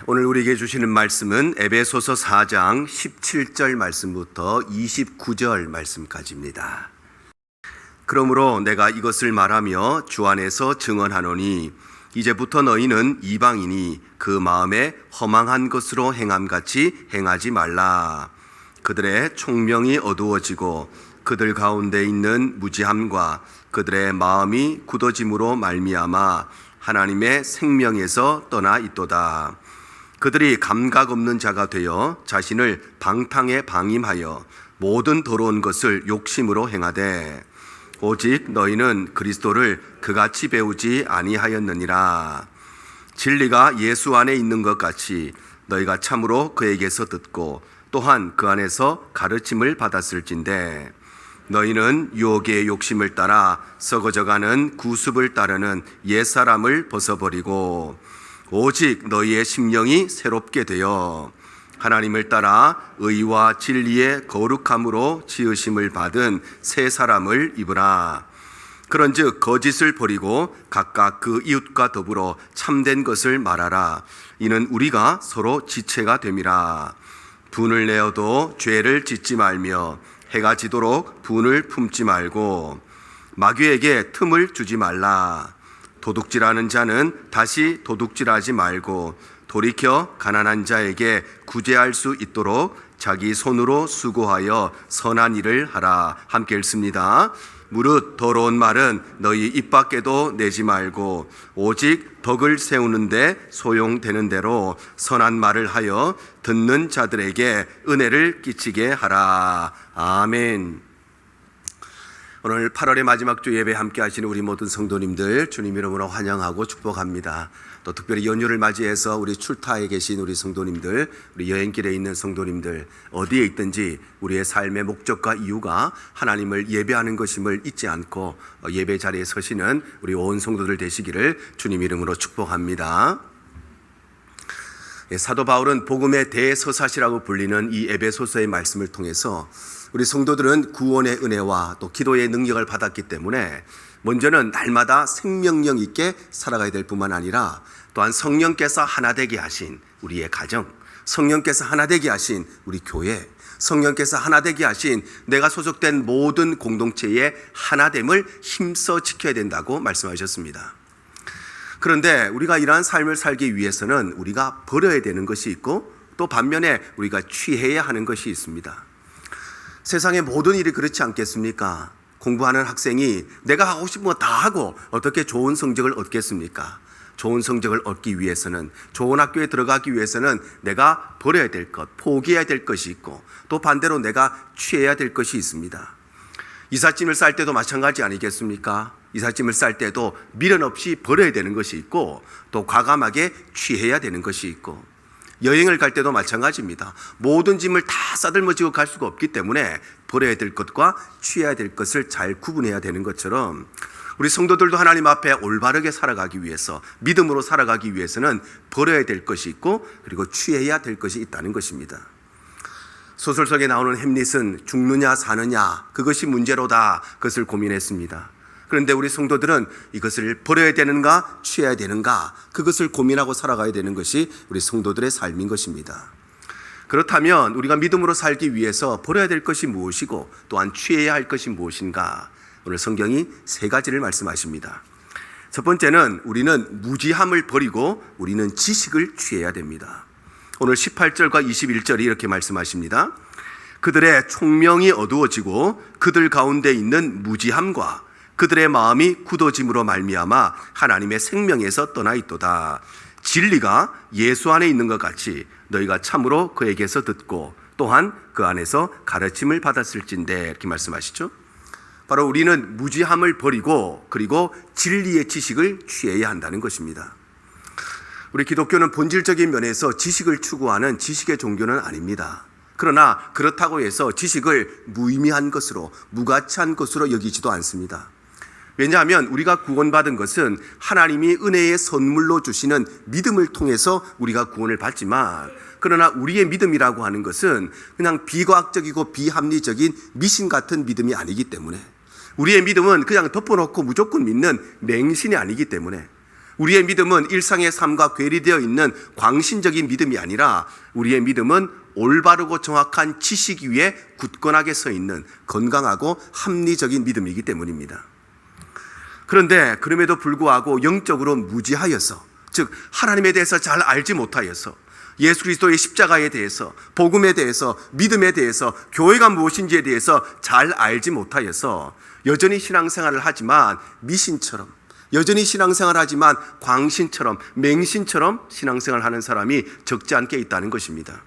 오늘 우리에게 주시는 말씀은 에베소서 4장 17절 말씀부터 29절 말씀까지입니다. 그러므로 내가 이것을 말하며 주 안에서 증언하노니 이제부터 너희는 이방인이 그 마음에 허망한 것으로 행함같이 행하지 말라. 그들의 총명이 어두워지고 그들 가운데 있는 무지함과 그들의 마음이 굳어짐으로 말미암아 하나님의 생명에서 떠나 있도다. 그들이 감각 없는 자가 되어 자신을 방탕에 방임하여 모든 더러운 것을 욕심으로 행하되 오직 너희는 그리스도를 그같이 배우지 아니하였느니라. 진리가 예수 안에 있는 것 같이 너희가 참으로 그에게서 듣고 또한 그 안에서 가르침을 받았을진데 너희는 유혹의 욕심을 따라 썩어져가는 구습을 따르는 옛사람을 벗어버리고 오직 너희의 심령이 새롭게 되어 하나님을 따라 의와 진리의 거룩함으로 지으심을 받은 새 사람을 입으라. 그런즉 거짓을 버리고 각각 그 이웃과 더불어 참된 것을 말하라. 이는 우리가 서로 지체가 됨이라. 분을 내어도 죄를 짓지 말며 해가 지도록 분을 품지 말고 마귀에게 틈을 주지 말라. 도둑질하는 자는 다시 도둑질하지 말고 돌이켜 가난한 자에게 구제할 수 있도록 자기 손으로 수고하여 선한 일을 하라. 함께 읽습니다. 무릇 더러운 말은 너희 입 밖에도 내지 말고 오직 덕을 세우는데 소용되는 대로 선한 말을 하여 듣는 자들에게 은혜를 끼치게 하라. 아멘. 오늘 8월의 마지막 주 예배 함께 하시는 우리 모든 성도님들 주님 이름으로 환영하고 축복합니다. 또 특별히 연휴를 맞이해서 우리 출타에 계신 우리 성도님들, 우리 여행길에 있는 성도님들 어디에 있든지 우리의 삶의 목적과 이유가 하나님을 예배하는 것임을 잊지 않고 예배 자리에 서시는 우리 온 성도들 되시기를 주님 이름으로 축복합니다. 사도 바울은 복음의 대서사시라고 불리는 이 에베소서의 말씀을 통해서 우리 성도들은 구원의 은혜와 또 기도의 능력을 받았기 때문에 먼저는 날마다 생명력 있게 살아가야 될 뿐만 아니라 또한 성령께서 하나 되게 하신 우리의 가정, 성령께서 하나 되게 하신 우리 교회, 성령께서 하나 되게 하신 내가 소속된 모든 공동체의 하나됨을 힘써 지켜야 된다고 말씀하셨습니다. 그런데 우리가 이러한 삶을 살기 위해서는 우리가 버려야 되는 것이 있고 또 반면에 우리가 취해야 하는 것이 있습니다. 세상의 모든 일이 그렇지 않겠습니까? 공부하는 학생이 내가 하고 싶은 거 다 하고 어떻게 좋은 성적을 얻겠습니까? 좋은 성적을 얻기 위해서는, 좋은 학교에 들어가기 위해서는 내가 버려야 될 것, 포기해야 될 것이 있고 또 반대로 내가 취해야 될 것이 있습니다. 이삿짐을 쌀 때도 마찬가지 아니겠습니까? 이삿짐을 쌀 때도 미련 없이 버려야 되는 것이 있고 또 과감하게 취해야 되는 것이 있고 여행을 갈 때도 마찬가지입니다. 모든 짐을 다 싸들머지고 갈 수가 없기 때문에 버려야 될 것과 취해야 될 것을 잘 구분해야 되는 것처럼 우리 성도들도 하나님 앞에 올바르게 살아가기 위해서, 믿음으로 살아가기 위해서는 버려야 될 것이 있고 그리고 취해야 될 것이 있다는 것입니다. 소설 속에 나오는 햄릿은 죽느냐 사느냐 그것이 문제로다 그것을 고민했습니다. 그런데 우리 성도들은 이것을 버려야 되는가 취해야 되는가 그것을 고민하고 살아가야 되는 것이 우리 성도들의 삶인 것입니다. 그렇다면 우리가 믿음으로 살기 위해서 버려야 될 것이 무엇이고 또한 취해야 할 것이 무엇인가, 오늘 성경이 세 가지를 말씀하십니다. 첫 번째는 우리는 무지함을 버리고 우리는 지식을 취해야 됩니다. 오늘 18절과 21절이 이렇게 말씀하십니다. 그들의 총명이 어두워지고 그들 가운데 있는 무지함과 그들의 마음이 굳어짐으로 말미암아 하나님의 생명에서 떠나 있도다. 진리가 예수 안에 있는 것 같이 너희가 참으로 그에게서 듣고 또한 그 안에서 가르침을 받았을진데 이렇게 말씀하시죠. 바로 우리는 무지함을 버리고 그리고 진리의 지식을 취해야 한다는 것입니다. 우리 기독교는 본질적인 면에서 지식을 추구하는 지식의 종교는 아닙니다. 그러나 그렇다고 해서 지식을 무의미한 것으로, 무가치한 것으로 여기지도 않습니다. 왜냐하면 우리가 구원받은 것은 하나님이 은혜의 선물로 주시는 믿음을 통해서 우리가 구원을 받지만, 그러나 우리의 믿음이라고 하는 것은 그냥 비과학적이고 비합리적인 미신 같은 믿음이 아니기 때문에, 우리의 믿음은 그냥 덮어놓고 무조건 믿는 맹신이 아니기 때문에, 우리의 믿음은 일상의 삶과 괴리되어 있는 광신적인 믿음이 아니라 우리의 믿음은 올바르고 정확한 지식 위에 굳건하게 서 있는 건강하고 합리적인 믿음이기 때문입니다. 그런데 그럼에도 불구하고 영적으로 무지하여서, 즉 하나님에 대해서 잘 알지 못하여서, 예수 그리스도의 십자가에 대해서, 복음에 대해서, 믿음에 대해서, 교회가 무엇인지에 대해서 잘 알지 못하여서 여전히 신앙생활을 하지만 미신처럼, 여전히 신앙생활을 하지만 광신처럼, 맹신처럼 신앙생활을 하는 사람이 적지 않게 있다는 것입니다.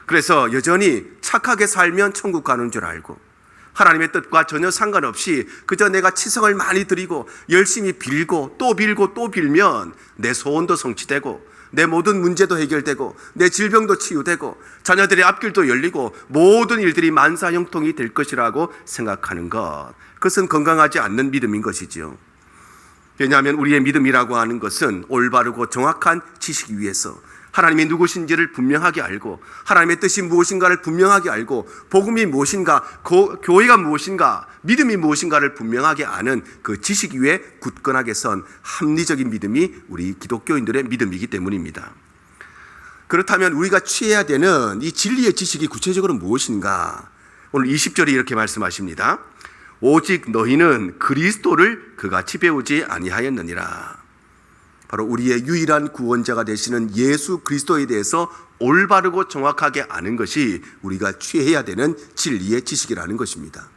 그래서 여전히 착하게 살면 천국 가는 줄 알고 하나님의 뜻과 전혀 상관없이 그저 내가 치성을 많이 드리고 열심히 빌고 또 빌고 또 빌면 내 소원도 성취되고 내 모든 문제도 해결되고 내 질병도 치유되고 자녀들의 앞길도 열리고 모든 일들이 만사형통이 될 것이라고 생각하는 것, 그것은 건강하지 않는 믿음인 것이지요. 왜냐하면 우리의 믿음이라고 하는 것은 올바르고 정확한 지식 위에서 하나님이 누구신지를 분명하게 알고 하나님의 뜻이 무엇인가를 분명하게 알고 복음이 무엇인가, 교회가 무엇인가, 믿음이 무엇인가를 분명하게 아는 그 지식 위에 굳건하게 선 합리적인 믿음이 우리 기독교인들의 믿음이기 때문입니다. 그렇다면 우리가 취해야 되는 이 진리의 지식이 구체적으로 무엇인가? 오늘 20절이 이렇게 말씀하십니다. 오직 너희는 그리스도를 그같이 배우지 아니하였느니라. 바로 우리의 유일한 구원자가 되시는 예수 그리스도에 대해서 올바르고 정확하게 아는 것이 우리가 취해야 되는 진리의 지식이라는 것입니다.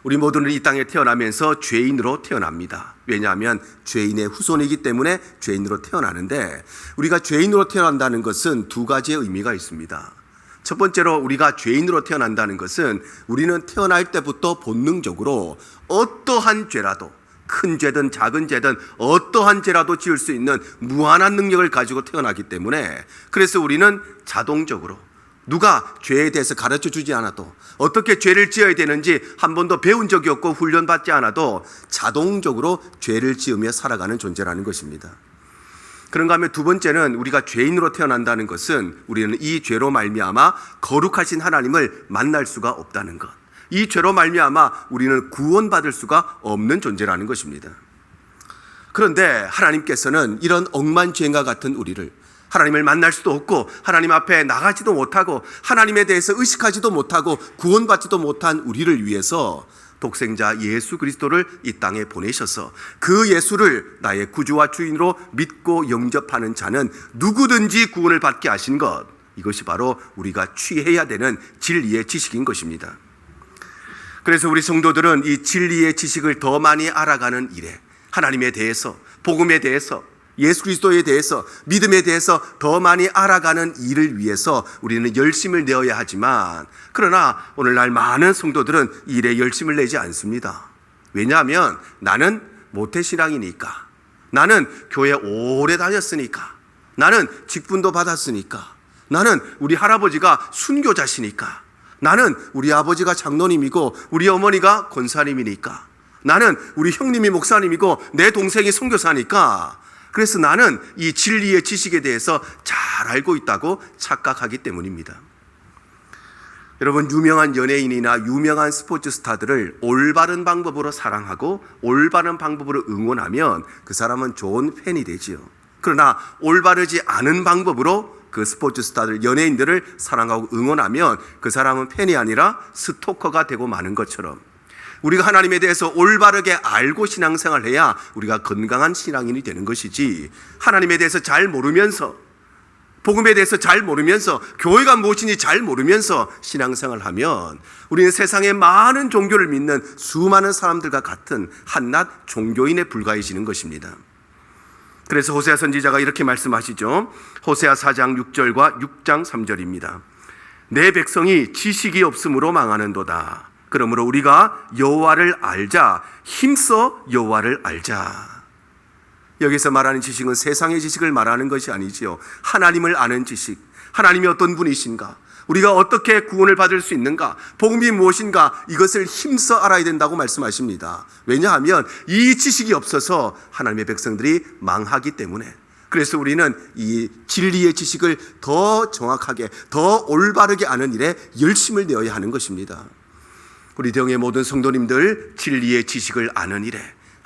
우리 모두는 이 땅에 태어나면서 죄인으로 태어납니다. 왜냐하면 죄인의 후손이기 때문에 죄인으로 태어나는데, 우리가 죄인으로 태어난다는 것은 두 가지의 의미가 있습니다. 첫 번째로 우리가 죄인으로 태어난다는 것은 우리는 태어날 때부터 본능적으로 어떠한 죄라도, 큰 죄든 작은 죄든 어떠한 죄라도 지을 수 있는 무한한 능력을 가지고 태어나기 때문에, 그래서 우리는 자동적으로 누가 죄에 대해서 가르쳐 주지 않아도, 어떻게 죄를 지어야 되는지 한 번도 배운 적이 없고 훈련받지 않아도 자동적으로 죄를 지으며 살아가는 존재라는 것입니다. 그런가 하면 두 번째는 우리가 죄인으로 태어난다는 것은 우리는 이 죄로 말미암아 거룩하신 하나님을 만날 수가 없다는 것, 이 죄로 말미암아 우리는 구원받을 수가 없는 존재라는 것입니다. 그런데 하나님께서는 이런 억만죄인과 같은 우리를, 하나님을 만날 수도 없고 하나님 앞에 나가지도 못하고 하나님에 대해서 의식하지도 못하고 구원받지도 못한 우리를 위해서 독생자 예수 그리스도를 이 땅에 보내셔서 그 예수를 나의 구주와 주인으로 믿고 영접하는 자는 누구든지 구원을 받게 하신 것, 이것이 바로 우리가 취해야 되는 진리의 지식인 것입니다. 그래서 우리 성도들은 이 진리의 지식을 더 많이 알아가는 일에, 하나님에 대해서, 복음에 대해서, 예수 그리스도에 대해서, 믿음에 대해서 더 많이 알아가는 일을 위해서 우리는 열심을 내어야 하지만, 그러나 오늘날 많은 성도들은 이 일에 열심을 내지 않습니다. 왜냐하면 나는 모태신앙이니까, 나는 교회 오래 다녔으니까, 나는 직분도 받았으니까, 나는 우리 할아버지가 순교자시니까, 나는 우리 아버지가 장로님이고 우리 어머니가 권사님이니까, 나는 우리 형님이 목사님이고 내 동생이 선교사니까, 그래서 나는 이 진리의 지식에 대해서 잘 알고 있다고 착각하기 때문입니다. 여러분, 유명한 연예인이나 유명한 스포츠 스타들을 올바른 방법으로 사랑하고 올바른 방법으로 응원하면 그 사람은 좋은 팬이 되지요. 그러나 올바르지 않은 방법으로 그 스포츠 스타들, 연예인들을 사랑하고 응원하면 그 사람은 팬이 아니라 스토커가 되고 마는 것처럼, 우리가 하나님에 대해서 올바르게 알고 신앙생활을 해야 우리가 건강한 신앙인이 되는 것이지, 하나님에 대해서 잘 모르면서, 복음에 대해서 잘 모르면서, 교회가 무엇인지 잘 모르면서 신앙생활을 하면 우리는 세상의 많은 종교를 믿는 수많은 사람들과 같은 한낱 종교인에 불과해지는 것입니다. 그래서 호세아 선지자가 이렇게 말씀하시죠. 호세아 4장 6절과 6장 3절입니다. 내 백성이 지식이 없으므로 망하는도다. 그러므로 우리가 여호와를 알자, 힘써 여호와를 알자. 여기서 말하는 지식은 세상의 지식을 말하는 것이 아니지요. 하나님을 아는 지식, 하나님이 어떤 분이신가, 우리가 어떻게 구원을 받을 수 있는가, 복음이 무엇인가, 이것을 힘써 알아야 된다고 말씀하십니다. 왜냐하면 이 지식이 없어서 하나님의 백성들이 망하기 때문에. 그래서 우리는 이 진리의 지식을 더 정확하게, 더 올바르게 아는 일에 열심을 내어야 하는 것입니다. 우리 대형의 모든 성도님들, 진리의 지식을 아는 일에,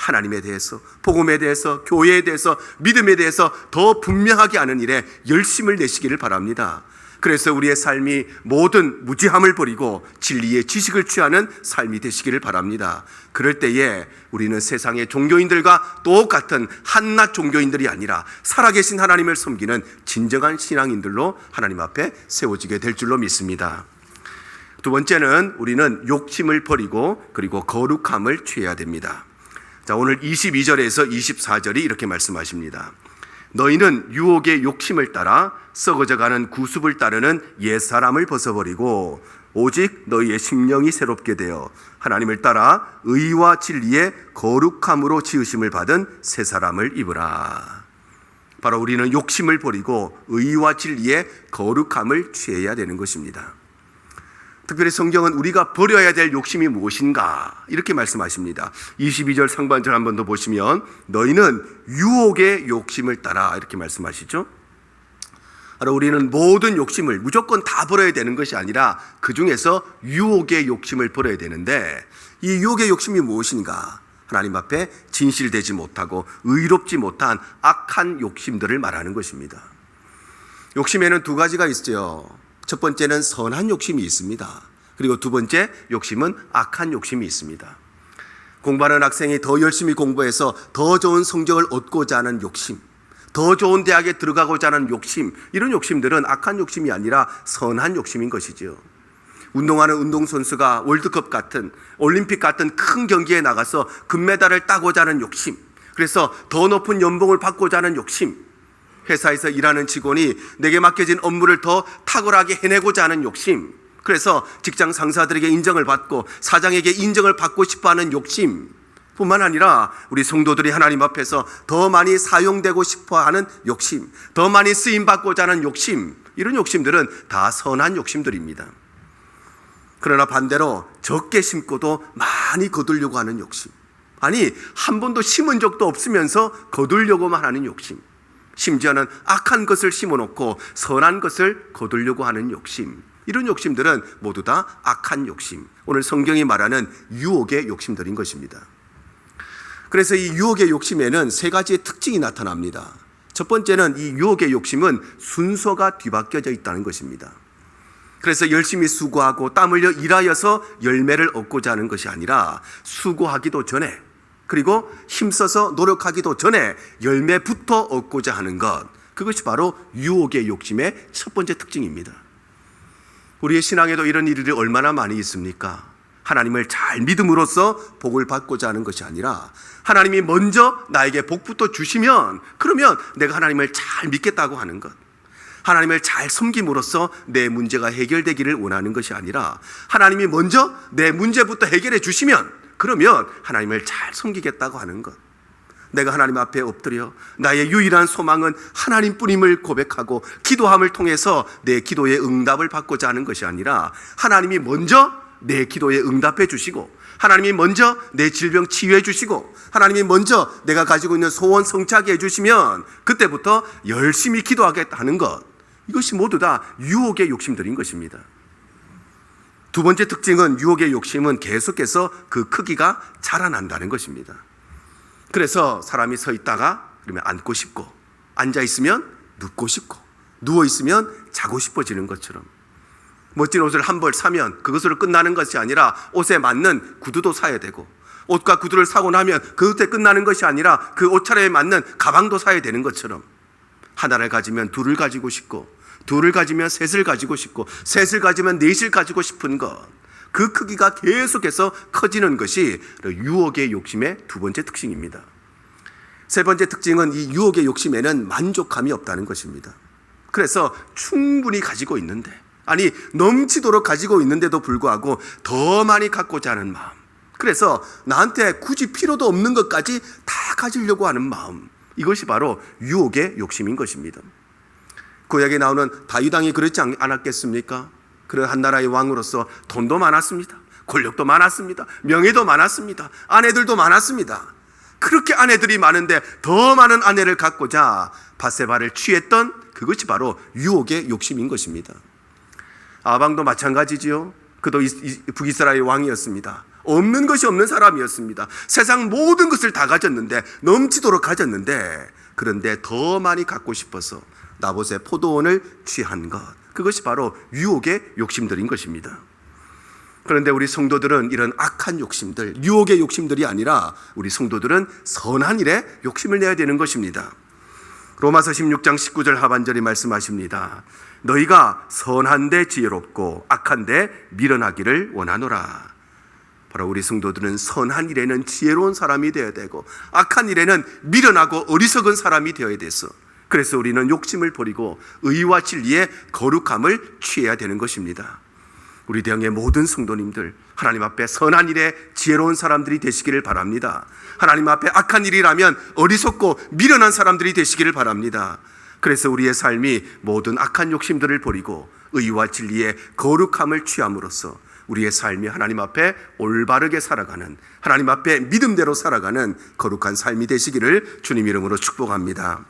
하나님에 대해서, 복음에 대해서, 교회에 대해서, 믿음에 대해서 더 분명하게 아는 일에 열심을 내시기를 바랍니다. 그래서 우리의 삶이 모든 무지함을 버리고 진리의 지식을 취하는 삶이 되시기를 바랍니다. 그럴 때에 우리는 세상의 종교인들과 똑같은 한낱 종교인들이 아니라 살아계신 하나님을 섬기는 진정한 신앙인들로 하나님 앞에 세워지게 될 줄로 믿습니다. 두 번째는 우리는 욕심을 버리고 그리고 거룩함을 취해야 됩니다. 자, 오늘 22절에서 24절이 이렇게 말씀하십니다. 너희는 유혹의 욕심을 따라 썩어져가는 구습을 따르는 옛사람을 벗어버리고 오직 너희의 심령이 새롭게 되어 하나님을 따라 의와 진리의 거룩함으로 지으심을 받은 새 사람을 입으라. 바로 우리는 욕심을 버리고 의와 진리의 거룩함을 취해야 되는 것입니다. 특별히 성경은 우리가 버려야 될 욕심이 무엇인가 이렇게 말씀하십니다. 22절 상반절 한 번 더 보시면 너희는 유혹의 욕심을 따라 이렇게 말씀하시죠. 바로 우리는 모든 욕심을 무조건 다 버려야 되는 것이 아니라 그 중에서 유혹의 욕심을 버려야 되는데 이 유혹의 욕심이 무엇인가? 하나님 앞에 진실되지 못하고 의롭지 못한 악한 욕심들을 말하는 것입니다. 욕심에는 두 가지가 있어요. 첫 번째는 선한 욕심이 있습니다. 그리고 두 번째 욕심은 악한 욕심이 있습니다. 공부하는 학생이 더 열심히 공부해서 더 좋은 성적을 얻고자 하는 욕심, 더 좋은 대학에 들어가고자 하는 욕심, 이런 욕심들은 악한 욕심이 아니라 선한 욕심인 것이지요. 운동하는 운동선수가 월드컵 같은 올림픽 같은 큰 경기에 나가서 금메달을 따고자 하는 욕심, 그래서 더 높은 연봉을 받고자 하는 욕심, 회사에서 일하는 직원이 내게 맡겨진 업무를 더 탁월하게 해내고자 하는 욕심, 그래서 직장 상사들에게 인정을 받고 사장에게 인정을 받고 싶어하는 욕심 뿐만 아니라 우리 성도들이 하나님 앞에서 더 많이 사용되고 싶어하는 욕심, 더 많이 쓰임받고자 하는 욕심, 이런 욕심들은 다 선한 욕심들입니다. 그러나 반대로 적게 심고도 많이 거두려고 하는 욕심, 아니 한 번도 심은 적도 없으면서 거두려고만 하는 욕심, 심지어는 악한 것을 심어놓고 선한 것을 거두려고 하는 욕심, 이런 욕심들은 모두 다 악한 욕심, 오늘 성경이 말하는 유혹의 욕심들인 것입니다. 그래서 이 유혹의 욕심에는 세 가지의 특징이 나타납니다. 첫 번째는 이 유혹의 욕심은 순서가 뒤바뀌어져 있다는 것입니다. 그래서 열심히 수고하고 땀 흘려 일하여서 열매를 얻고자 하는 것이 아니라 수고하기도 전에, 그리고 힘써서 노력하기도 전에 열매부터 얻고자 하는 것, 그것이 바로 유혹의 욕심의 첫 번째 특징입니다. 우리의 신앙에도 이런 일들이 얼마나 많이 있습니까? 하나님을 잘 믿음으로써 복을 받고자 하는 것이 아니라 하나님이 먼저 나에게 복부터 주시면 그러면 내가 하나님을 잘 믿겠다고 하는 것, 하나님을 잘 섬김으로써 내 문제가 해결되기를 원하는 것이 아니라 하나님이 먼저 내 문제부터 해결해 주시면 그러면 하나님을 잘 섬기겠다고 하는 것, 내가 하나님 앞에 엎드려 나의 유일한 소망은 하나님뿐임을 고백하고 기도함을 통해서 내 기도의 응답을 받고자 하는 것이 아니라 하나님이 먼저 내 기도에 응답해 주시고 하나님이 먼저 내 질병 치유해 주시고 하나님이 먼저 내가 가지고 있는 소원 성취하게 해주시면 그때부터 열심히 기도하겠다 하는 것, 이것이 모두 다 유혹의 욕심들인 것입니다. 두 번째 특징은 유혹의 욕심은 계속해서 그 크기가 자라난다는 것입니다. 그래서 사람이 서 있다가 그러면 앉고 싶고, 앉아 있으면 눕고 싶고, 누워 있으면 자고 싶어지는 것처럼, 멋진 옷을 한 벌 사면 그것으로 끝나는 것이 아니라 옷에 맞는 구두도 사야 되고, 옷과 구두를 사고 나면 그것에 끝나는 것이 아니라 그 옷차림에 맞는 가방도 사야 되는 것처럼, 하나를 가지면 둘을 가지고 싶고, 둘을 가지면 셋을 가지고 싶고, 셋을 가지면 넷을 가지고 싶은 것, 그 크기가 계속해서 커지는 것이 유혹의 욕심의 두 번째 특징입니다. 세 번째 특징은 이 유혹의 욕심에는 만족감이 없다는 것입니다. 그래서 충분히 가지고 있는데, 아니 넘치도록 가지고 있는데도 불구하고 더 많이 갖고자 하는 마음, 그래서 나한테 굳이 필요도 없는 것까지 다 가지려고 하는 마음, 이것이 바로 유혹의 욕심인 것입니다. 구약에 나오는 다윗 왕이 그렇지 않았겠습니까? 그런 한 나라의 왕으로서 돈도 많았습니다. 권력도 많았습니다. 명예도 많았습니다. 아내들도 많았습니다. 그렇게 아내들이 많은데 더 많은 아내를 갖고자 밧세바를 취했던 그것이 바로 유혹의 욕심인 것입니다. 아방도 마찬가지지요. 그도 북이스라엘 왕이었습니다. 없는 것이 없는 사람이었습니다. 세상 모든 것을 다 가졌는데, 넘치도록 가졌는데, 그런데 더 많이 갖고 싶어서 나봇의 포도원을 취한 것, 그것이 바로 유혹의 욕심들인 것입니다. 그런데 우리 성도들은 이런 악한 욕심들, 유혹의 욕심들이 아니라 우리 성도들은 선한 일에 욕심을 내야 되는 것입니다. 로마서 16장 19절 하반절이 말씀하십니다. 너희가 선한데 지혜롭고 악한데 미련하기를 원하노라. 바로 우리 성도들은 선한 일에는 지혜로운 사람이 되어야 되고, 악한 일에는 미련하고 어리석은 사람이 되어야 돼서, 그래서 우리는 욕심을 버리고 의와 진리의 거룩함을 취해야 되는 것입니다. 우리 대형의 모든 성도님들, 하나님 앞에 선한 일에 지혜로운 사람들이 되시기를 바랍니다. 하나님 앞에 악한 일이라면 어리석고 미련한 사람들이 되시기를 바랍니다. 그래서 우리의 삶이 모든 악한 욕심들을 버리고 의와 진리의 거룩함을 취함으로써 우리의 삶이 하나님 앞에 올바르게 살아가는, 하나님 앞에 믿음대로 살아가는 거룩한 삶이 되시기를 주님 이름으로 축복합니다.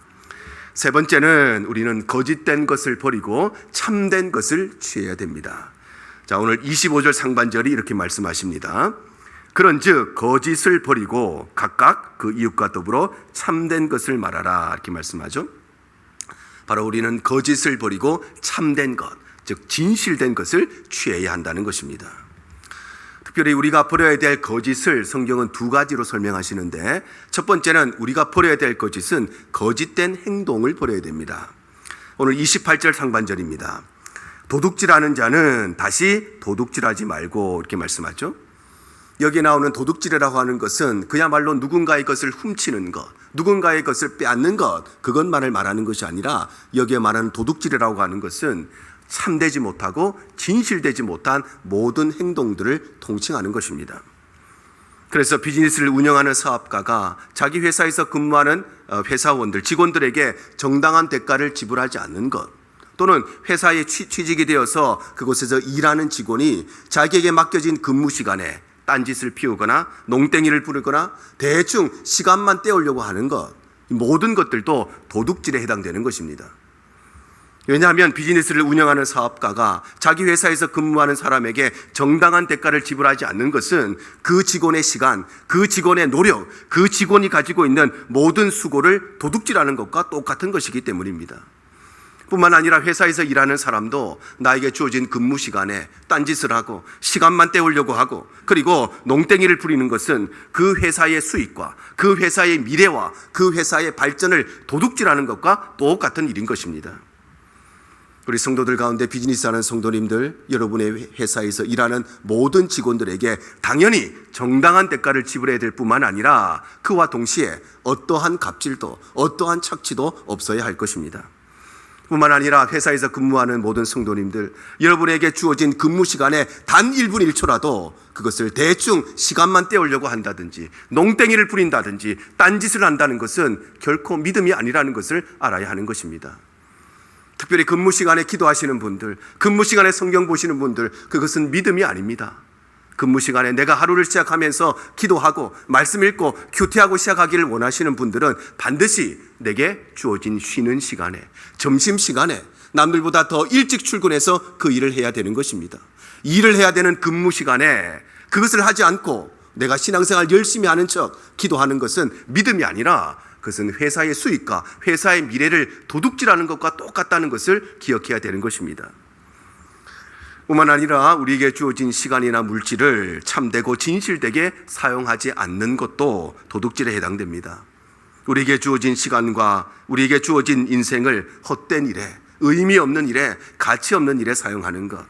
세 번째는 우리는 거짓된 것을 버리고 참된 것을 취해야 됩니다. 자, 오늘 25절 상반절이 이렇게 말씀하십니다. 그런즉 거짓을 버리고 각각 그 이웃과 더불어 참된 것을 말하라, 이렇게 말씀하죠. 바로 우리는 거짓을 버리고 참된 것, 즉 진실된 것을 취해야 한다는 것입니다. 특별히 우리가 버려야 될 거짓을 성경은 두 가지로 설명하시는데, 첫 번째는 우리가 버려야 될 거짓은 거짓된 행동을 버려야 됩니다. 오늘 28절 상반절입니다. 도둑질하는 자는 다시 도둑질하지 말고, 이렇게 말씀하죠. 여기 나오는 도둑질이라고 하는 것은 그야말로 누군가의 것을 훔치는 것, 누군가의 것을 빼앗는 것, 그것만을 말하는 것이 아니라, 여기에 말하는 도둑질이라고 하는 것은 참되지 못하고 진실되지 못한 모든 행동들을 통칭하는 것입니다. 그래서 비즈니스를 운영하는 사업가가 자기 회사에서 근무하는 회사원들, 직원들에게 정당한 대가를 지불하지 않는 것, 또는 회사에 취직이 되어서 그곳에서 일하는 직원이 자기에게 맡겨진 근무 시간에 딴짓을 피우거나 농땡이를 부르거나 대충 시간만 때우려고 하는 것, 모든 것들도 도둑질에 해당되는 것입니다. 왜냐하면 비즈니스를 운영하는 사업가가 자기 회사에서 근무하는 사람에게 정당한 대가를 지불하지 않는 것은 그 직원의 시간, 그 직원의 노력, 그 직원이 가지고 있는 모든 수고를 도둑질하는 것과 똑같은 것이기 때문입니다. 뿐만 아니라 회사에서 일하는 사람도 나에게 주어진 근무 시간에 딴짓을 하고 시간만 때우려고 하고, 그리고 농땡이를 부리는 것은 그 회사의 수익과 그 회사의 미래와 그 회사의 발전을 도둑질하는 것과 똑같은 일인 것입니다. 우리 성도들 가운데 비즈니스하는 성도님들, 여러분의 회사에서 일하는 모든 직원들에게 당연히 정당한 대가를 지불해야 될 뿐만 아니라 그와 동시에 어떠한 갑질도 어떠한 착취도 없어야 할 것입니다. 뿐만 아니라 회사에서 근무하는 모든 성도님들, 여러분에게 주어진 근무 시간에 단 1분 1초라도 그것을 대충 시간만 때우려고 한다든지 농땡이를 부린다든지 딴짓을 한다는 것은 결코 믿음이 아니라는 것을 알아야 하는 것입니다. 특별히 근무 시간에 기도하시는 분들, 근무 시간에 성경 보시는 분들, 그것은 믿음이 아닙니다. 근무 시간에 내가 하루를 시작하면서 기도하고 말씀 읽고 큐티하고 시작하기를 원하시는 분들은 반드시 내게 주어진 쉬는 시간에, 점심시간에 남들보다 더 일찍 출근해서 그 일을 해야 되는 것입니다. 일을 해야 되는 근무 시간에 그것을 하지 않고 내가 신앙생활 열심히 하는 척 기도하는 것은 믿음이 아니라 그것은 회사의 수익과 회사의 미래를 도둑질하는 것과 똑같다는 것을 기억해야 되는 것입니다. 뿐만 아니라 우리에게 주어진 시간이나 물질을 참되고 진실되게 사용하지 않는 것도 도둑질에 해당됩니다. 우리에게 주어진 시간과 우리에게 주어진 인생을 헛된 일에, 의미 없는 일에, 가치 없는 일에 사용하는 것,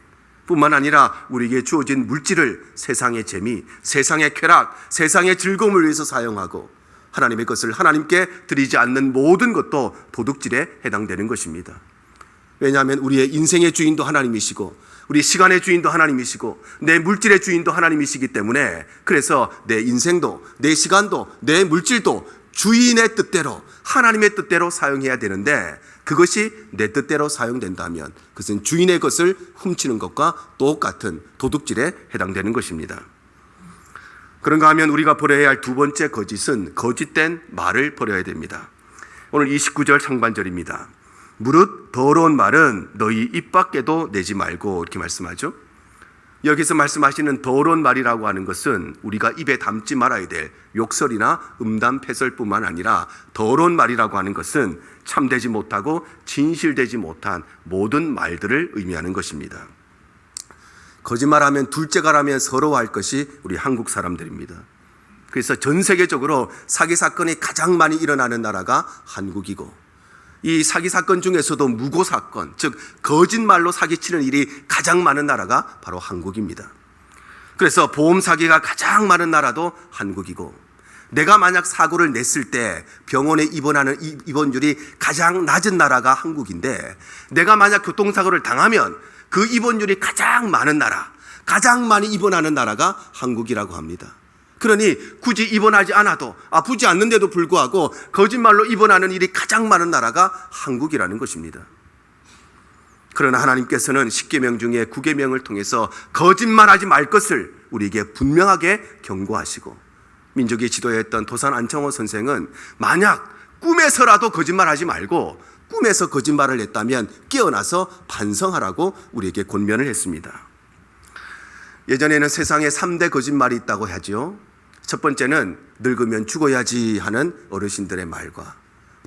뿐만 아니라 우리에게 주어진 물질을 세상의 재미, 세상의 쾌락, 세상의 즐거움을 위해서 사용하고 하나님의 것을 하나님께 드리지 않는 모든 것도 도둑질에 해당되는 것입니다. 왜냐하면 우리의 인생의 주인도 하나님이시고 우리 시간의 주인도 하나님이시고 내 물질의 주인도 하나님이시기 때문에, 그래서 내 인생도 내 시간도 내 물질도 주인의 뜻대로, 하나님의 뜻대로 사용해야 되는데, 그것이 내 뜻대로 사용된다면 그것은 주인의 것을 훔치는 것과 똑같은 도둑질에 해당되는 것입니다. 그런가 하면 우리가 버려야 할 두 번째 거짓은 거짓된 말을 버려야 됩니다. 오늘 29절 상반절입니다. 무릇 더러운 말은 너희 입 밖에도 내지 말고, 이렇게 말씀하죠. 여기서 말씀하시는 더러운 말이라고 하는 것은 우리가 입에 담지 말아야 될 욕설이나 음담 패설뿐만 아니라 더러운 말이라고 하는 것은 참되지 못하고 진실되지 못한 모든 말들을 의미하는 것입니다. 거짓말하면 둘째가라면 서러워할 것이 우리 한국 사람들입니다. 그래서 전 세계적으로 사기 사건이 가장 많이 일어나는 나라가 한국이고, 이 사기 사건 중에서도 무고 사건, 즉 거짓말로 사기치는 일이 가장 많은 나라가 바로 한국입니다. 그래서 보험 사기가 가장 많은 나라도 한국이고, 내가 만약 사고를 냈을 때 병원에 입원하는 입원율이 가장 낮은 나라가 한국인데, 내가 만약 교통사고를 당하면 그 입원율이 가장 많은 나라, 가장 많이 입원하는 나라가 한국이라고 합니다. 그러니 굳이 입원하지 않아도, 아프지 않는데도 불구하고 거짓말로 입원하는 일이 가장 많은 나라가 한국이라는 것입니다. 그러나 하나님께서는 10계명 중에 9계명을 통해서 거짓말하지 말 것을 우리에게 분명하게 경고하시고, 민족의 지도였던 도산 안창호 선생은 만약 꿈에서라도 거짓말하지 말고 꿈에서 거짓말을 했다면 깨어나서 반성하라고 우리에게 권면을 했습니다. 예전에는 세상에 3대 거짓말이 있다고 하죠. 첫 번째는 늙으면 죽어야지 하는 어르신들의 말과,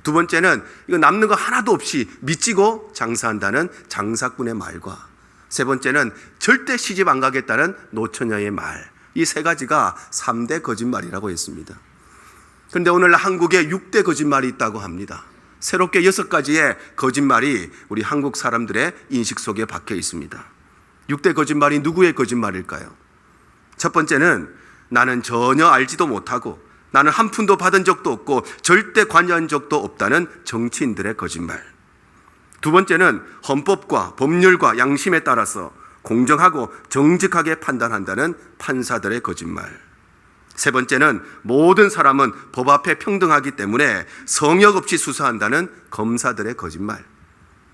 두 번째는 이거 남는 거 하나도 없이 미치고 장사한다는 장사꾼의 말과, 세 번째는 절대 시집 안 가겠다는 노처녀의 말, 이 세 가지가 3대 거짓말이라고 했습니다. 그런데 오늘 한국에 6대 거짓말이 있다고 합니다. 새롭게 6가지의 거짓말이 우리 한국 사람들의 인식 속에 박혀 있습니다. 6대 거짓말이 누구의 거짓말일까요? 첫 번째는 나는 전혀 알지도 못하고 나는 한 푼도 받은 적도 없고 절대 관여한 적도 없다는 정치인들의 거짓말. 두 번째는 헌법과 법률과 양심에 따라서 공정하고 정직하게 판단한다는 판사들의 거짓말. 세 번째는 모든 사람은 법 앞에 평등하기 때문에 성역 없이 수사한다는 검사들의 거짓말.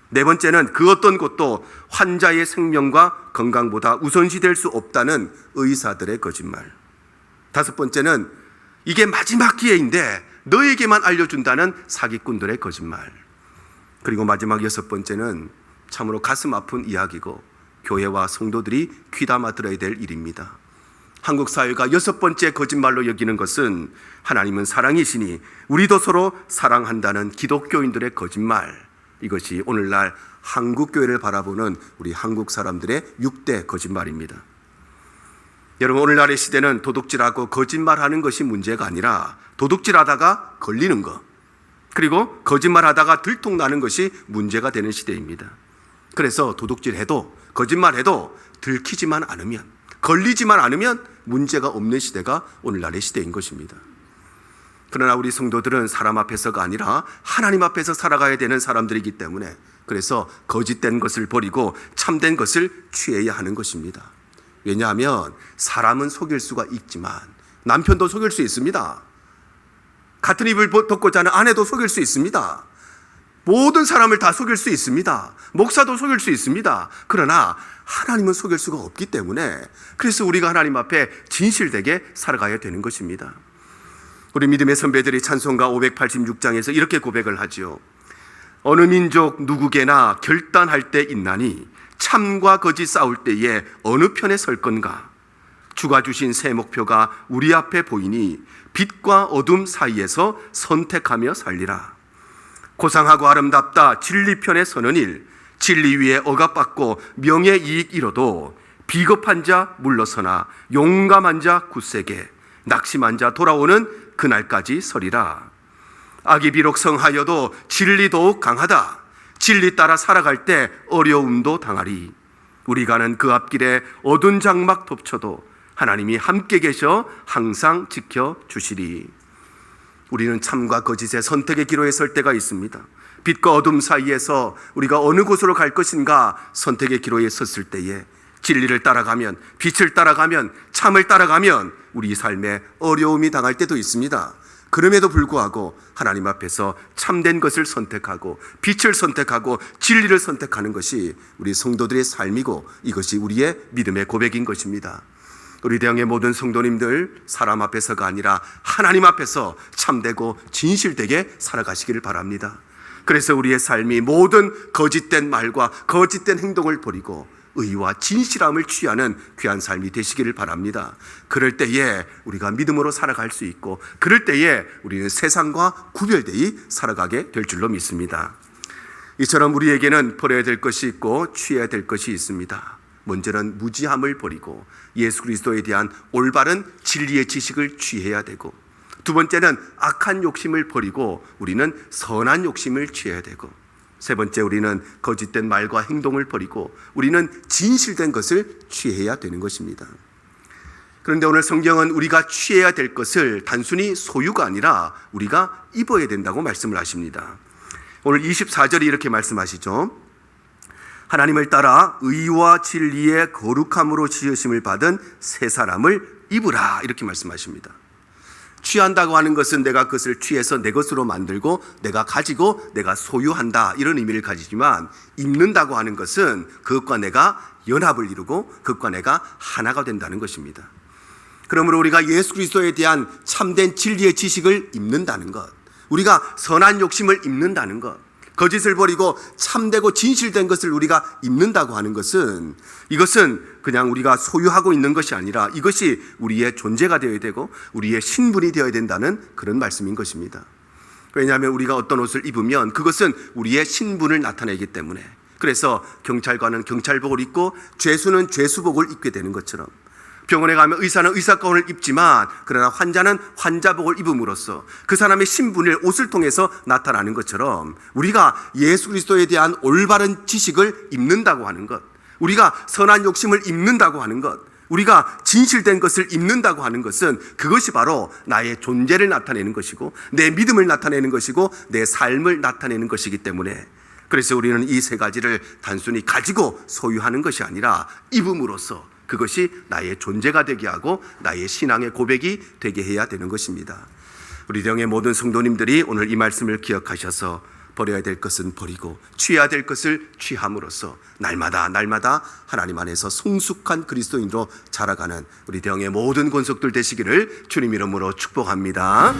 네 번째는 그 어떤 것도 환자의 생명과 건강보다 우선시될 수 없다는 의사들의 거짓말. 다섯 번째는 이게 마지막 기회인데 너에게만 알려준다는 사기꾼들의 거짓말. 그리고 마지막 6번째는 참으로 가슴 아픈 이야기고 교회와 성도들이 귀담아 들어야 될 일입니다. 한국 사회가 6번째 거짓말로 여기는 것은 하나님은 사랑이시니 우리도 서로 사랑한다는 기독교인들의 거짓말. 이것이 오늘날 한국 교회를 바라보는 우리 한국 사람들의 6대 거짓말입니다. 여러분, 오늘날의 시대는 도둑질하고 거짓말하는 것이 문제가 아니라 도둑질하다가 걸리는 것, 그리고 거짓말하다가 들통나는 것이 문제가 되는 시대입니다. 그래서 도둑질해도 거짓말해도 들키지만 않으면, 걸리지만 않으면 문제가 없는 시대가 오늘날의 시대인 것입니다. 그러나 우리 성도들은 사람 앞에서가 아니라 하나님 앞에서 살아가야 되는 사람들이기 때문에, 그래서 거짓된 것을 버리고 참된 것을 취해야 하는 것입니다. 왜냐하면 사람은 속일 수가 있지만 남편도 속일 수 있습니다. 같은 입을 덮고 자는 아내도 속일 수 있습니다. 모든 사람을 다 속일 수 있습니다. 목사도 속일 수 있습니다. 그러나 하나님은 속일 수가 없기 때문에, 그래서 우리가 하나님 앞에 진실되게 살아가야 되는 것입니다. 우리 믿음의 선배들이 찬송가 586장에서 이렇게 고백을 하죠. 어느 민족 누구게나 결단할 때 있나니 참과 거짓 싸울 때에 어느 편에 설 건가. 주가 주신 새 목표가 우리 앞에 보이니 빛과 어둠 사이에서 선택하며 살리라. 고상하고 아름답다 진리 편에 서는 일, 진리 위에 억압받고 명예 이익 잃어도 비겁한 자 물러서나 용감한 자 굳세게, 낙심한 자 돌아오는 그날까지 서리라. 악이 비록 성하여도 진리 더욱 강하다. 진리 따라 살아갈 때 어려움도 당하리. 우리 가는 그 앞길에 어두운 장막 덮쳐도 하나님이 함께 계셔 항상 지켜주시리. 우리는 참과 거짓의 선택의 기로에 설 때가 있습니다. 빛과 어둠 사이에서 우리가 어느 곳으로 갈 것인가 선택의 기로에 섰을 때에 진리를 따라가면, 빛을 따라가면, 참을 따라가면 우리 삶에 어려움이 당할 때도 있습니다. 그럼에도 불구하고 하나님 앞에서 참된 것을 선택하고 빛을 선택하고 진리를 선택하는 것이 우리 성도들의 삶이고, 이것이 우리의 믿음의 고백인 것입니다. 우리 대형의 모든 성도님들, 사람 앞에서가 아니라 하나님 앞에서 참되고 진실되게 살아가시기를 바랍니다. 그래서 우리의 삶이 모든 거짓된 말과 거짓된 행동을 버리고 의와 진실함을 취하는 귀한 삶이 되시기를 바랍니다. 그럴 때에 우리가 믿음으로 살아갈 수 있고, 그럴 때에 우리는 세상과 구별되이 살아가게 될 줄로 믿습니다. 이처럼 우리에게는 버려야 될 것이 있고 취해야 될 것이 있습니다. 먼저는 무지함을 버리고 예수 그리스도에 대한 올바른 진리의 지식을 취해야 되고, 두 번째는 악한 욕심을 버리고 우리는 선한 욕심을 취해야 되고, 세 번째 우리는 거짓된 말과 행동을 버리고 우리는 진실된 것을 취해야 되는 것입니다. 그런데 오늘 성경은 우리가 취해야 될 것을 단순히 소유가 아니라 우리가 입어야 된다고 말씀을 하십니다. 오늘 24절이 이렇게 말씀하시죠. 하나님을 따라 의와 진리의 거룩함으로 지으심을 받은 새 사람을 입으라, 이렇게 말씀하십니다. 취한다고 하는 것은 내가 그것을 취해서 내 것으로 만들고 내가 가지고 내가 소유한다, 이런 의미를 가지지만, 입는다고 하는 것은 그것과 내가 연합을 이루고 그것과 내가 하나가 된다는 것입니다. 그러므로 우리가 예수 그리스도에 대한 참된 진리의 지식을 입는다는 것, 우리가 선한 욕심을 입는다는 것, 거짓을 버리고 참되고 진실된 것을 우리가 입는다고 하는 것은, 이것은 그냥 우리가 소유하고 있는 것이 아니라 이것이 우리의 존재가 되어야 되고 우리의 신분이 되어야 된다는 그런 말씀인 것입니다. 왜냐하면 우리가 어떤 옷을 입으면 그것은 우리의 신분을 나타내기 때문에, 그래서 경찰관은 경찰복을 입고 죄수는 죄수복을 입게 되는 것처럼, 병원에 가면 의사는 의사가운을 입지만 그러나 환자는 환자복을 입음으로써 그 사람의 신분을 옷을 통해서 나타나는 것처럼, 우리가 예수 그리스도에 대한 올바른 지식을 입는다고 하는 것, 우리가 선한 욕심을 입는다고 하는 것, 우리가 진실된 것을 입는다고 하는 것은 그것이 바로 나의 존재를 나타내는 것이고 내 믿음을 나타내는 것이고 내 삶을 나타내는 것이기 때문에, 그래서 우리는 이 세 가지를 단순히 가지고 소유하는 것이 아니라 입음으로써 그것이 나의 존재가 되게 하고 나의 신앙의 고백이 되게 해야 되는 것입니다. 우리 영의 모든 성도님들이 오늘 이 말씀을 기억하셔서 버려야 될 것은 버리고 취해야 될 것을 취함으로써 날마다 하나님 안에서 성숙한 그리스도인으로 자라가는 우리 영의 모든 권속들 되시기를 주님 이름으로 축복합니다.